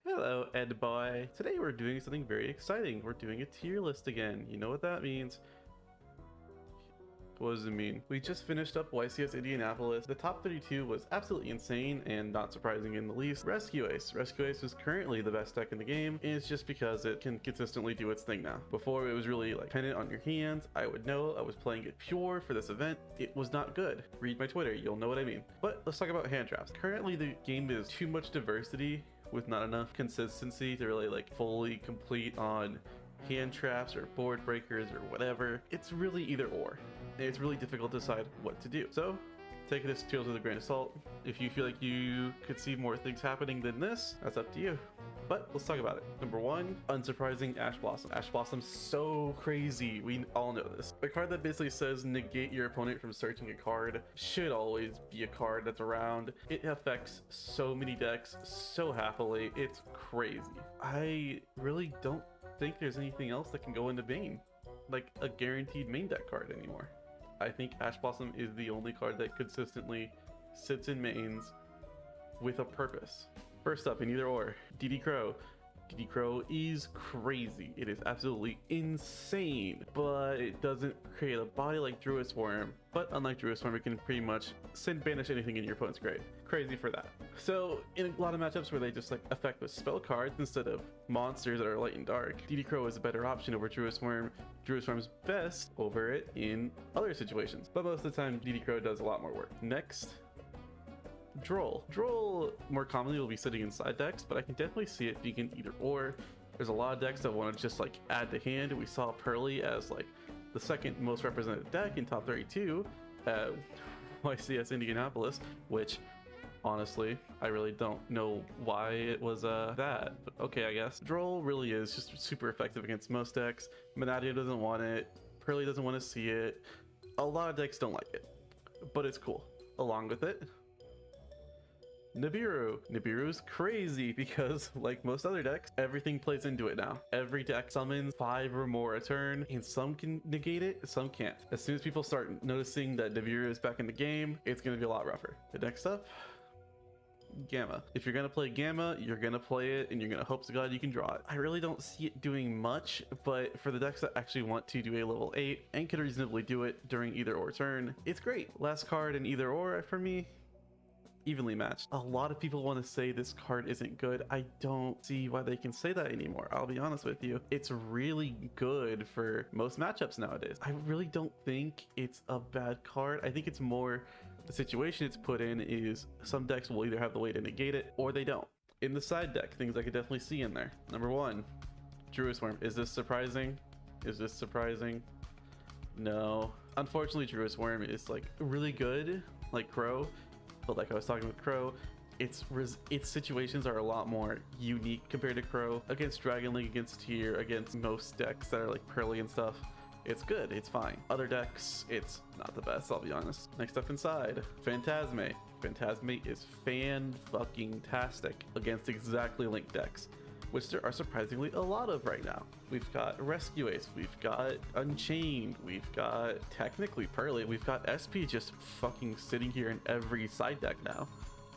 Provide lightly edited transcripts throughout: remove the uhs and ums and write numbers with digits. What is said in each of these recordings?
Hello, Ed Boy. Today we're doing something very exciting. We're doing a tier list again. You know what that means? What does it mean? We just finished up YCS Indianapolis. The top 32 was absolutely insane and not surprising in the least. Rescue Ace. Rescue Ace is currently the best deck in the game, and it's just because it can consistently do its thing now. Before, it was really like dependent on your hands. I would know. I was playing it pure for this event. It was not good. Read my Twitter, you'll know what I mean. But let's talk about Handtraps. Currently, the game is too much diversity with not enough consistency to really like fully complete on hand traps or board breakers or whatever. It's really either or. It's really difficult to decide what to do. So take this tutorial with a grain of salt. If you feel like you could see more things happening than this, that's up to you. But let's talk about it. Number one, unsurprising, Ash Blossom. Ash Blossom's so crazy. We all know this. A card that basically says negate your opponent from searching a card should always be a card that's around. It affects so many decks so happily. It's crazy. I really don't think there's anything else that can go into Bane, like a guaranteed main deck card anymore. I think Ash Blossom is the only card that consistently sits in mains with a purpose. First up in either or, DD Crow. DD Crow is crazy. It is absolutely insane, but it doesn't create a body like Druid Swarm. But unlike Druid Swarm, it can pretty much banish anything in your opponent's grave. Crazy for that. So in a lot of matchups where they just like affect with spell cards instead of monsters that are light and dark, DD Crow is a better option over Druid Swarm. Druid Swarm's best over it in other situations, but most of the time DD Crow does a lot more work. Next, Droll. Droll more commonly will be sitting in side decks, but I can definitely see it being an either or. There's a lot of decks that want to just like add to hand. We saw Pearly as like the second most represented deck in top 32 at YCS Indianapolis, which honestly, I really don't know why it was that, but okay, I guess. Droll really is just super effective against most decks. Manadio doesn't want it. Pearly doesn't want to see it. A lot of decks don't like it, but it's cool. Along with it, Nibiru. Nibiru's crazy because, like most other decks, everything plays into it now. Every deck summons 5 or more a turn, and some can negate it, some can't. As soon as people start noticing that Nibiru is back in the game, it's going to be a lot rougher. The next up, Gamma. If you're gonna play Gamma, you're gonna play it and you're gonna hope to God you can draw it. I really don't see it doing much, but for the decks that actually want to do a level 8 and can reasonably do it during either or turn, it's great. Last card in either or for me, evenly matched. A lot of people want to say this card isn't good. I don't see why they can say that anymore. I'll be honest with you. It's really good for most matchups nowadays. I really don't think it's a bad card. I think it's more the situation it's put in is some decks will either have the way to negate it or they don't. In the side deck, things I could definitely see in there. Number one, Druid Swarm. Is this surprising? Is this surprising? No. Unfortunately, Druid Swarm is like really good, like Crow. But like I was talking with Crow, its situations are a lot more unique compared to Crow. Against Dragon League, against Tier, against most decks that are like Pearly and stuff, it's good, it's fine. Other decks, it's not the best, I'll be honest. Next up inside, Phantasme. Phantasme is fan-fucking-tastic against exactly linked decks, which there are surprisingly a lot of right now. We've got Rescue Ace, we've got Unchained, we've got technically Pearly, we've got SP just fucking sitting here in every side deck now.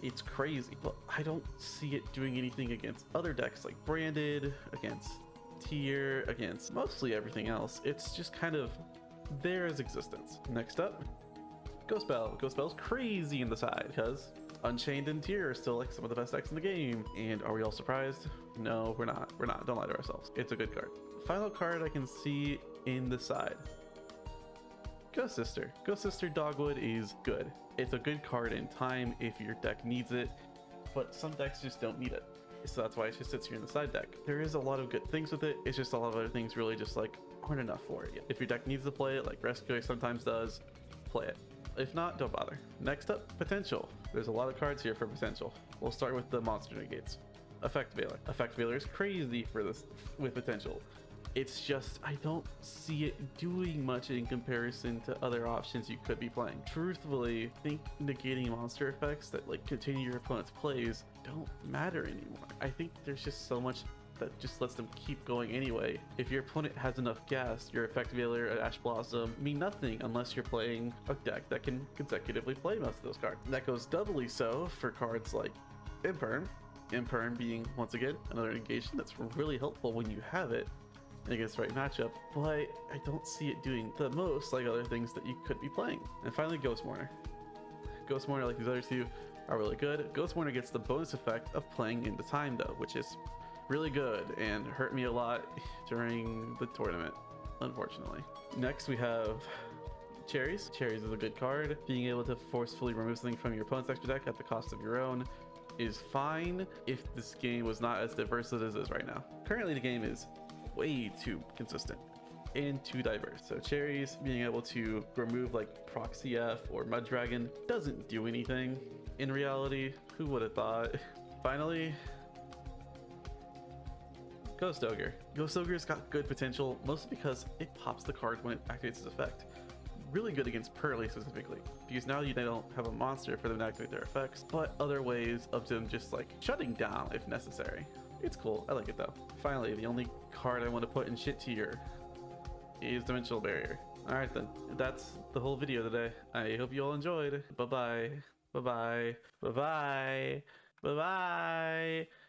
It's crazy, but I don't see it doing anything against other decks like Branded, against Tier, against mostly everything else. It's just kind of there as existence. Next up, Ghost Bell. Ghost Bell's crazy in the side because Unchained and Tier are still like some of the best decks in the game. And are we all surprised? No, we're not. We're not. Don't lie to ourselves. It's a good card. Final card I can see in the side. Ghost Sister. Ghost Sister Dogwood is good. It's a good card in time if your deck needs it, but some decks just don't need it. So that's why it just sits here in the side deck. There is a lot of good things with it. It's just a lot of other things really just like aren't enough for it yet. If your deck needs to play it, like Rescue sometimes does, play it. If not, don't bother. Next up, Potential. There's a lot of cards here for Potential. We'll start with the monster negates. Effect Veiler. Effect Veiler is crazy for this with Potential. It's just, I don't see it doing much in comparison to other options you could be playing. Truthfully, I think negating monster effects that like continue your opponent's plays don't matter anymore. I think there's just so much that just lets them keep going anyway. If your opponent has enough gas, your Effect Veiler, Ash Blossom mean nothing unless you're playing a deck that can consecutively play most of those cards. And that goes doubly so for cards like Imperm, Imperm being, once again, another negation that's really helpful when you have it against the right matchup, but I don't see it doing the most like other things that you could be playing. And finally, Ghost Mourner. Ghost Mourner, like these other two, are really good. Ghost Mourner gets the bonus effect of playing into time though, which is really good and hurt me a lot during the tournament, unfortunately. Next we have Cherries. Cherries is a good card. Being able to forcefully remove something from your opponent's extra deck at the cost of your own is fine if this game was not as diverse as it is right now. Currently the game is way too consistent and too diverse. So Cherries being able to remove like Proxy F or Mud Dragon doesn't do anything in reality. Who would have thought? Finally, Ghost Ogre. Ghost Ogre's got good potential, mostly because it pops the card when it activates its effect. Really good against Pearly specifically, because now they don't have a monster for them to activate their effects, but other ways of them just like shutting down if necessary. It's cool, I like it though. Finally, the only card I want to put in shit tier is Dimensional Barrier. Alright then, that's the whole video today. I hope you all enjoyed. Bye bye. Bye bye. Bye bye. Bye bye.